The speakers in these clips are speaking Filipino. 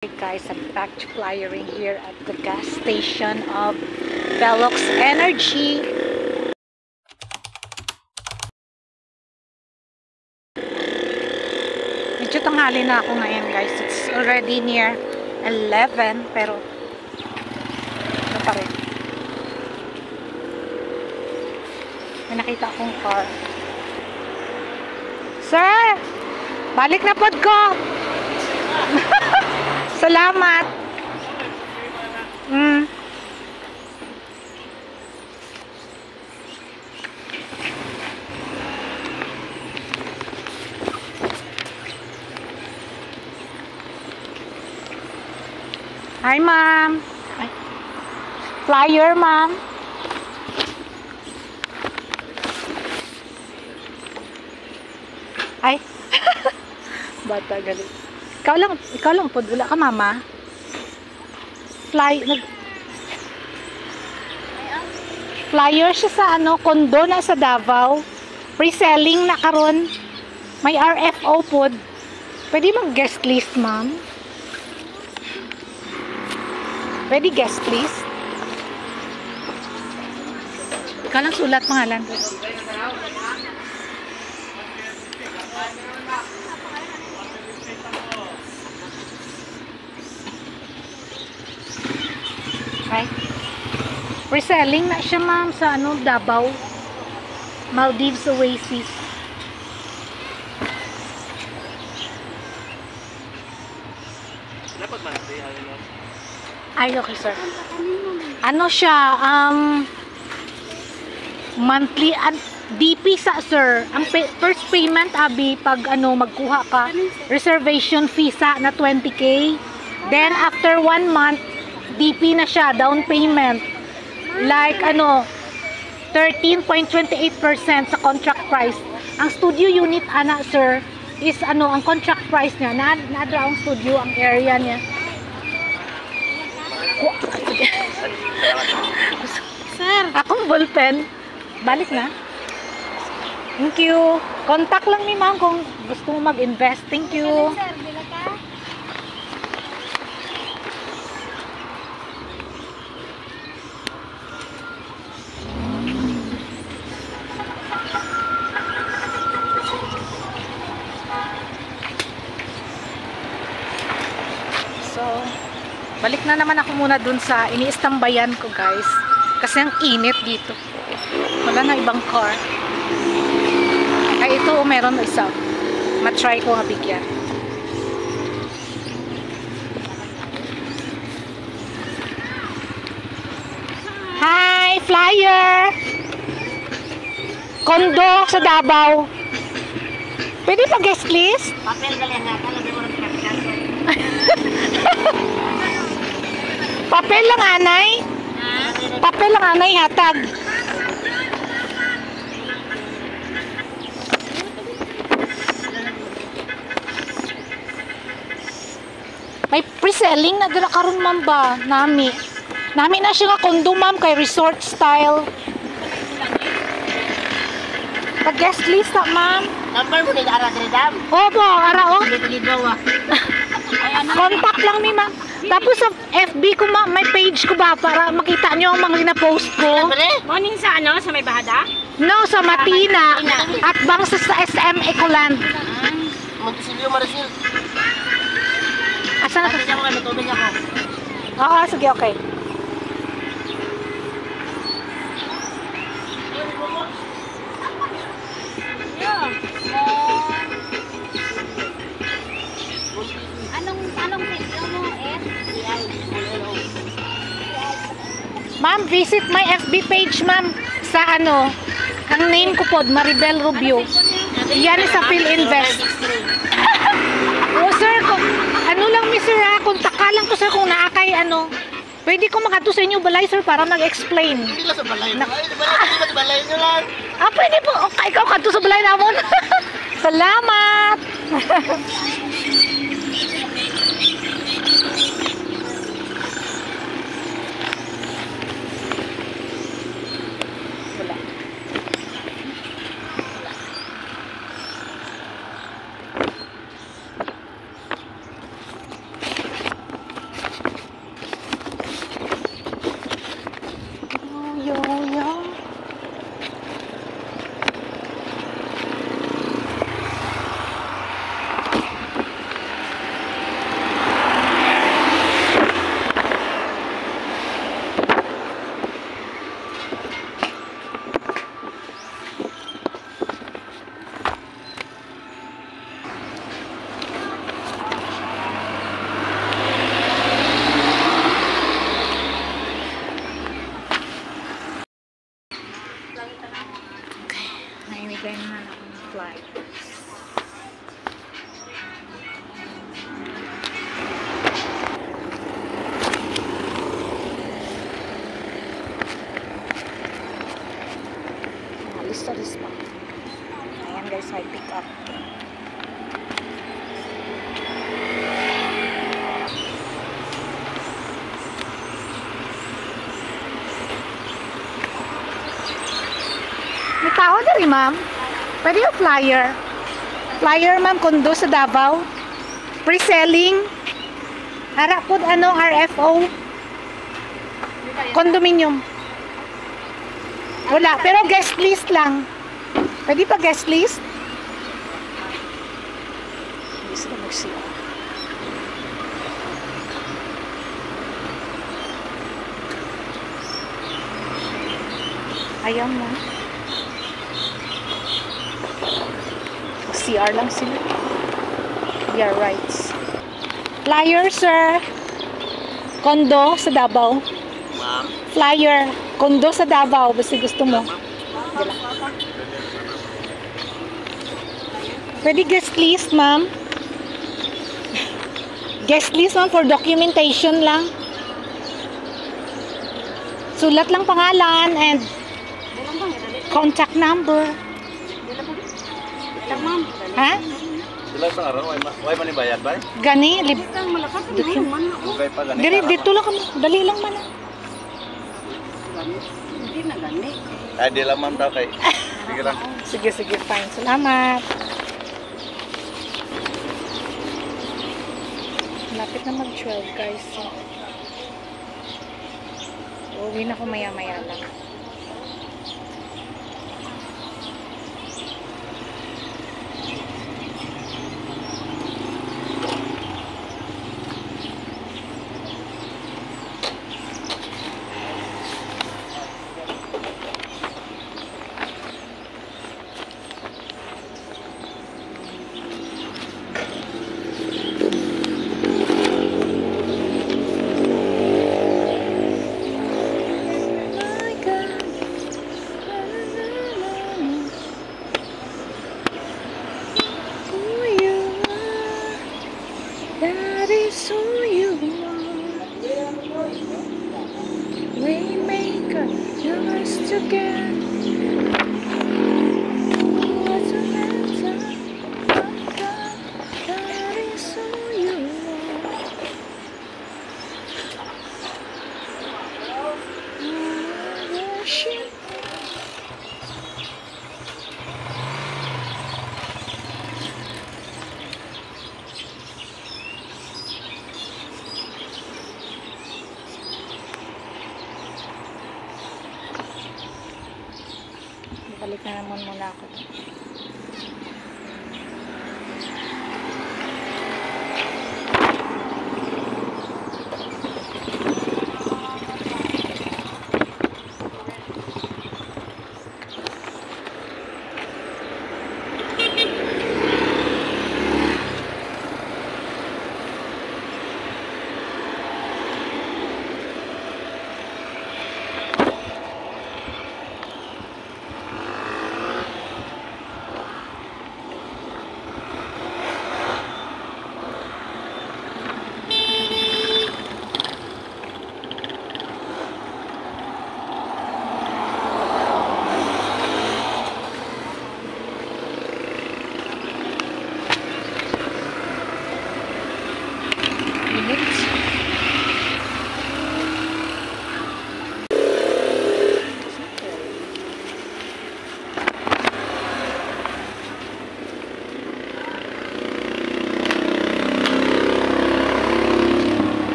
Hey guys, I'm back to flyering here at the gas station of Velox Energy. Medyo tanghali na ako ngayon guys. It's already near 11 pero ano pa rin. May nakita akong car. Sir! Balik na pod ko! Salamat. Hi, ma'am. Flyer, ma'am. Ay. Bata galit. Ikaw lang po, wala ka mama. Flyer siya sa condo na sa Davao. Pre-selling na karon. May RFO po. Pwede mag-guest list, ma'am? Pwede guest list? Ikaw lang sulat pangalan. Ay. Reselling na siya ma'am sa Davao. Maldives Oasis. Ay, okay sir. Ano siya? Monthly DP sa sir. Ang first payment abi pag magkuha ka. Reservation fee sa na 20K. Then after 1 month DP na siya, down payment. Like 13.28% sa contract price. Ang studio unit sir is ang contract price niya na-draw ang studio, ang area niya. Sir, akong ballpen. Balik na. Thank you. Contact lang ni ma'am kung gusto mo mag-invest. Thank you. So, balik na naman ako muna dun sa iniistambayan ko guys. Kasi ang init dito. Wala na ibang car. Ay, ito meron isa. Matry ko nga bigyan. Hi, flyer! Kondo sa Davao. Pwede pa guest list? Papel kalian nga, talaga mo rin Papel lang anay. Papel lang anay hatag. May pre-selling na dala karon ma'am ba? Nami na siya nga condo ma'am kay resort style. Pag guest list ma'am. Number mo din ara dire dam. Opo, ara o. Ligaw Contact lang ni ma'am. Tapos sa FB ko may page ko ba para makita nyo ang mga na-post ko. Morning sa sa may bahada? No, sa Matina. At bangsa sa SM Ecoland. Montesilio Marasil. Asa na to? Kasi ako natubig ako. Oo, sige, okay. Anong video mo, Ma'am, visit my FB page, ma'am. Sa ang name ko po, Maribel Rubio. Yan sa PhilInvest. O sir, lang mi sir ha, kontak lang ko sir kung naakay pwede ko makato sa inyo balay sir para mag-explain. Hindi lang sa balay. Balay nyo lang. Pwede po. Okay, ikaw kanto sa balay namon. Salamat! tao diri, ma'am. Pwede yung flyer. Flyer, ma'am, kondo sa Davao. Pre-selling. Harap po, RFO. Condominium. Wala, pero guest list lang. Pwede pa guest list? Gusto ko mag-CR. Ayaw mo. CR lang sila. Yeah, rights. Flyer, sir. Kondo sa Davao. Ma'am. Flyer. Kondo sa Davao. Basta gusto mo. Pwede guest list, ma'am. Guest list, ma'am, for documentation lang. Sulat lang pangalan and contact number. Ha? Sila sa araw, why man bayad ba? Gani, Okay pa ganito. Diri, dito lang kami. Dali lang man. Ay, di lang ma'am daw kay. Sige lang. Sige, sige, fine. Salamat. Lapit na mag-12, guys. So, uwi na ko maya-maya lang. That is who you are. Waymaker, yours to get. What's a matter? That is who you are. I worship. Balik na naman muna ako.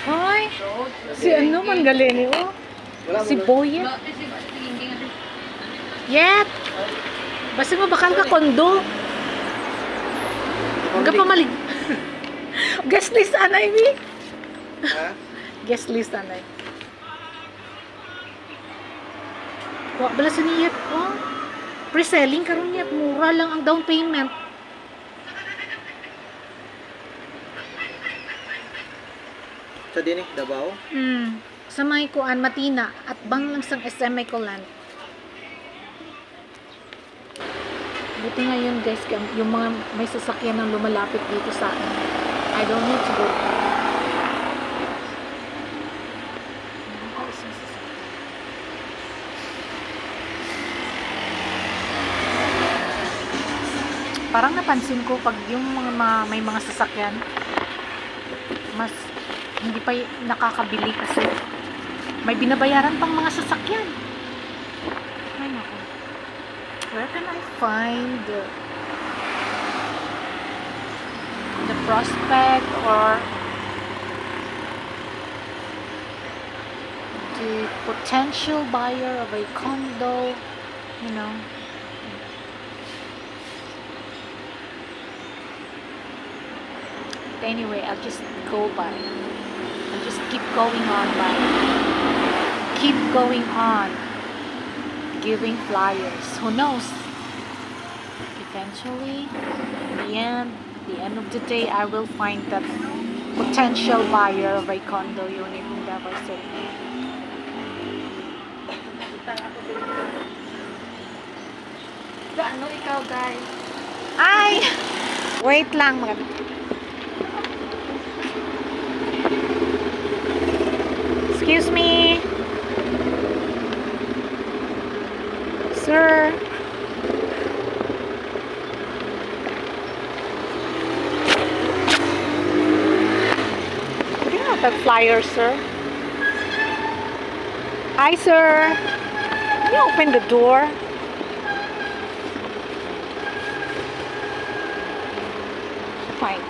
Hoy, si ano man galini oh. Si Boyet. Yet. Basta mo bakal ka kondo. Huwag ka pamalig. Guest list anay mi. Ha? Guest list anay. Wa bala sa niyat oh. Pre-selling karon niyat mura lang ang down payment. Sa din Davao? Sa may kuan Matina at bang lang sang SM Michaelan. Buti ngayon guys, yung mga may sasakyan ng lumalapit dito sa akin. I don't need to go. Parang napansin ko pag yung mga may mga sasakyan, mas hindi pa nakakabili kasi may binabayaran pang mga sasakyan. Ay nako. Where can I find the prospect or the potential buyer of a condo, you know? But anyway, I'll just go by. I'll just keep going on by. Keep going on. Giving flyers. Who knows? Eventually, in the end of the day, I will find that potential buyer of a condo unit in Davao City. Ano ikaw, guys? Ay! Wait lang. Excuse me. Sir. Do you have that flyer, sir? Hi, sir. Can you open the door? Fine.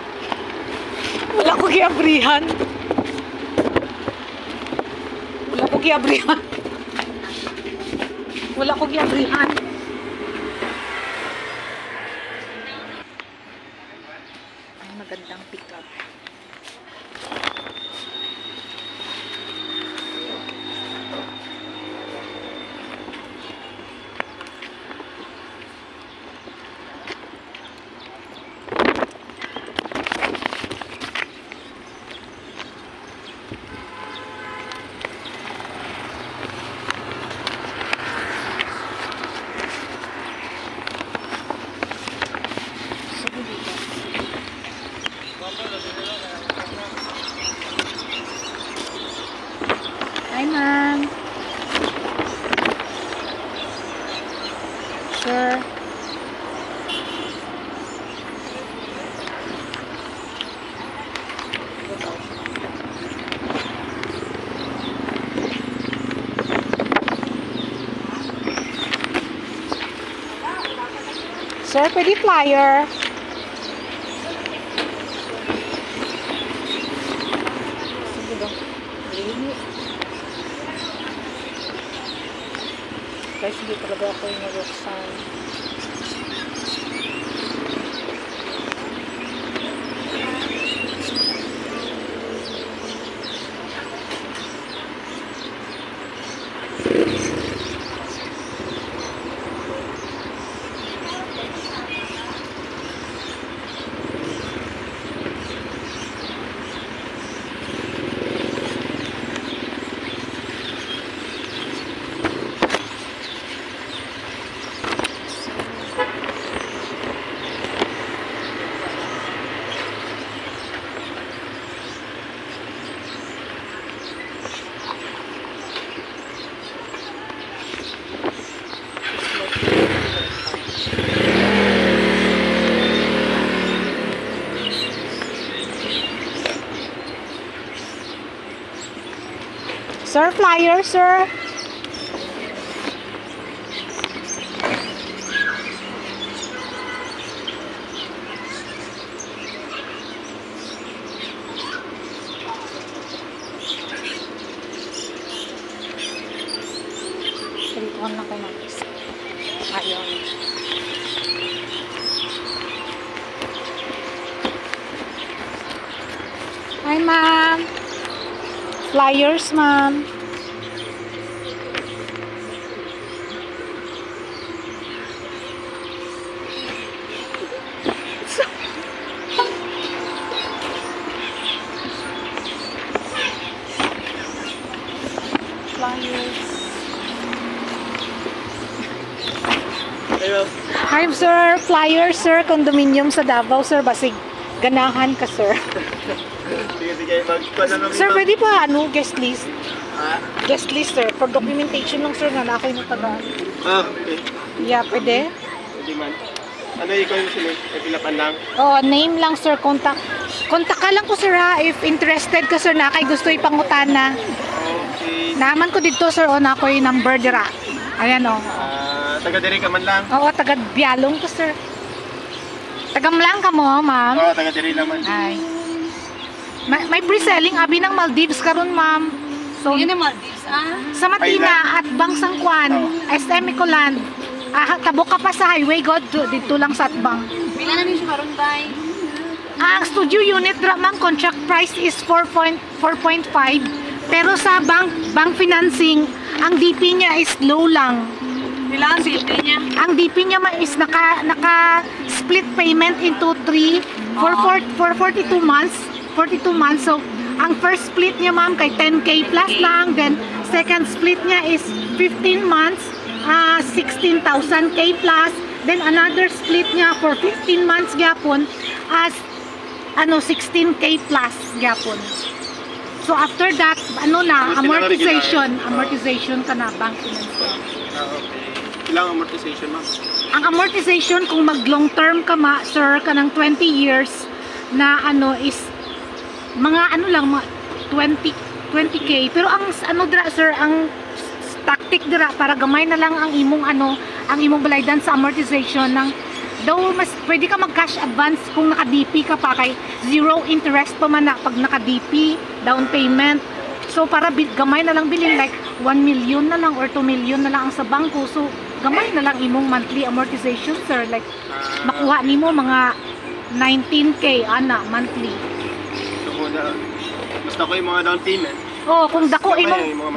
Wala ko giabrihan. Wala ko giabrihan. Wala ko giabrihan. Ang magandang pick-up. Hi, ma'am. Sure. Sir, pwede flyer. Sige ba? Guys, hindi talaga ako yung nabuksan. Sir, flyer, sir. Dito lang kayo mag-isa. Ayun. Hi, ma'am. Flyers, ma'am. Flyers. Hello. Hi, sir. Flyers, sir. Condominium sa Davao, sir. Basig ganahan ka, sir. Sige, sige. Mag-ano Sir, pwede pa, ano, guest list? Ah, Guest list, sir. For documentation lang, sir, na ako yung taga. okay. Yeah, pwede? Hindi man. Ano ikaw yung sinip? Nagilapan lang. Oh, name lang, sir. Contact. Kontak ka lang ko sir ha, if interested ka sir na kay gusto ipangutana. Okay. Naman ko dito sir o na ko yung number dira. Ayan o. Taga-diri ka man lang. Oo, taga Bialong ko sir. Tagam lang ka mo, ma'am. Oo, taga-diri naman. Ay. May pre-selling abi ng Maldives karon, ma'am. So, Yun ang Maldives, sa Matina at Bangsang Kwan, SM Ecoland. Tabok ka pa sa highway god dito lang sa Atbang. Pila na siya karon bay? Ang studio unit dra ma'am, contract price is 4.5. Pero sa bank financing, ang DP niya is low lang. Pila ang silbi niya? Ang DP niya is naka split payment into 3 for 42 months. 42 months. So, ang first split niya ma'am kay 10K plus lang. Then, second split niya is 15 months, 16,000K plus. Then, another split niya for 15 months gyapon as 16K plus gyapon. So, after that, amortization ka na, bank financing. Okay. Ilang amortization, ma'am? Ang amortization, kung mag long term ka sir, ka ng 20 years na is mga mga 20K. Pero ang dira sir, ang tactic dira para gamay na lang ang imong ang imong balaydan sa amortization ng mas pwede ka mag-cash advance kung naka-DP ka pa kay zero interest pa man na pag naka-DP, down payment. So para gamay na lang bilhin like 1 million na lang or 2 million na lang ang sa bangko. So gamay na lang imong monthly amortization sir, like makuha nimo mga 19K monthly. Basta ko yung mga down payment. Oh, kung dako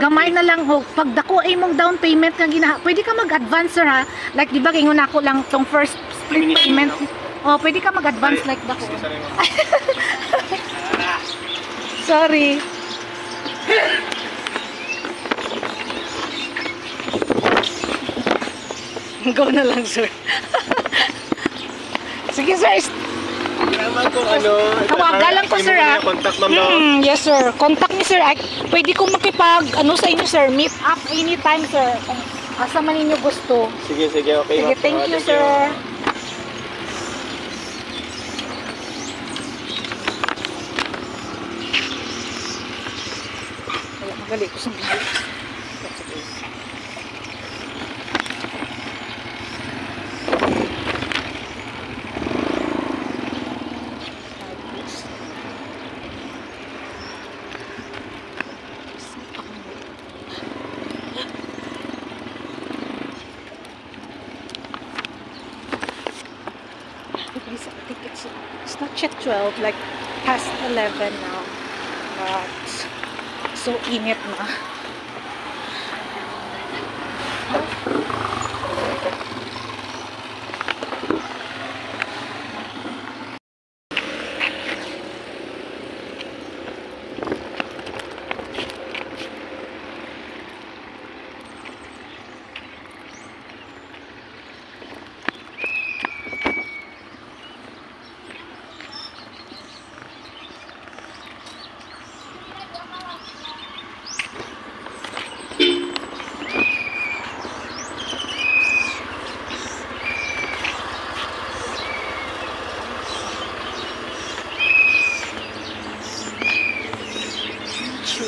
gamay na lang pag dako imong down payment nga pwede ka mag-advance sir ha. Like di ba ingon ako lang tong first split payment. Oh, pwede ka mag-advance like dako. Sorry. Go na lang sir. Sige sir. Naman kung Tawagan lang ko sir ha. Contact ma'am no? Yes sir. Contact ni sir. Pwede ko makipag sa inyo sir. Meet up anytime sir. Kung asa man ninyo gusto. Sige, okay. Sige, thank you sir. Wala, magali ko sa mga. I think it's not yet 12, like past 11 now. But so init na.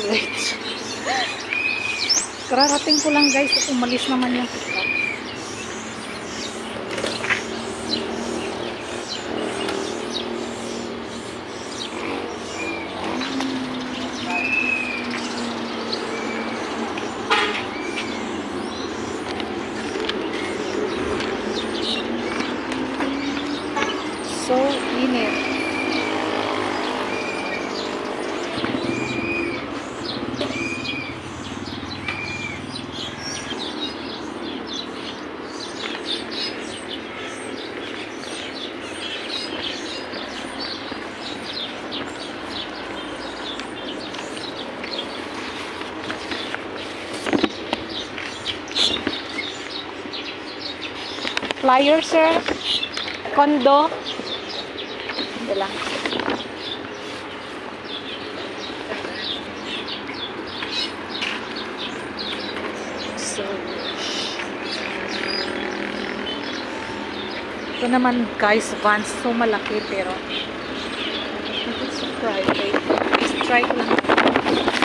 Late. Kararating ko lang guys, umalis naman yung pickup. So init. Flyer, sir. Kondo. Hindi lang. So, ito naman guys, Vans. So malaki pero private. Let's try ko lang.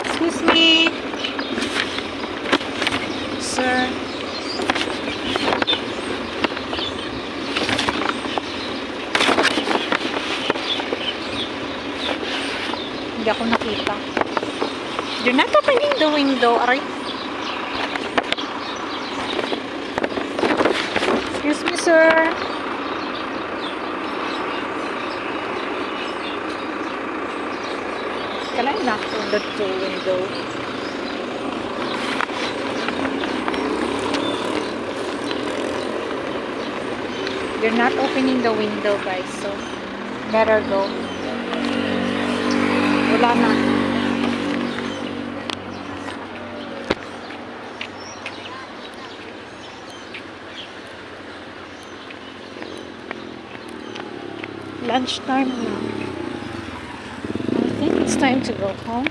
Excuse me. Sir. Hindi ako nakita. You're not opening the window, aray. Excuse me, sir. Can I knock on the window? They're not opening the window, guys, so better go. Wala na. Lunchtime now. I think it's time to go home.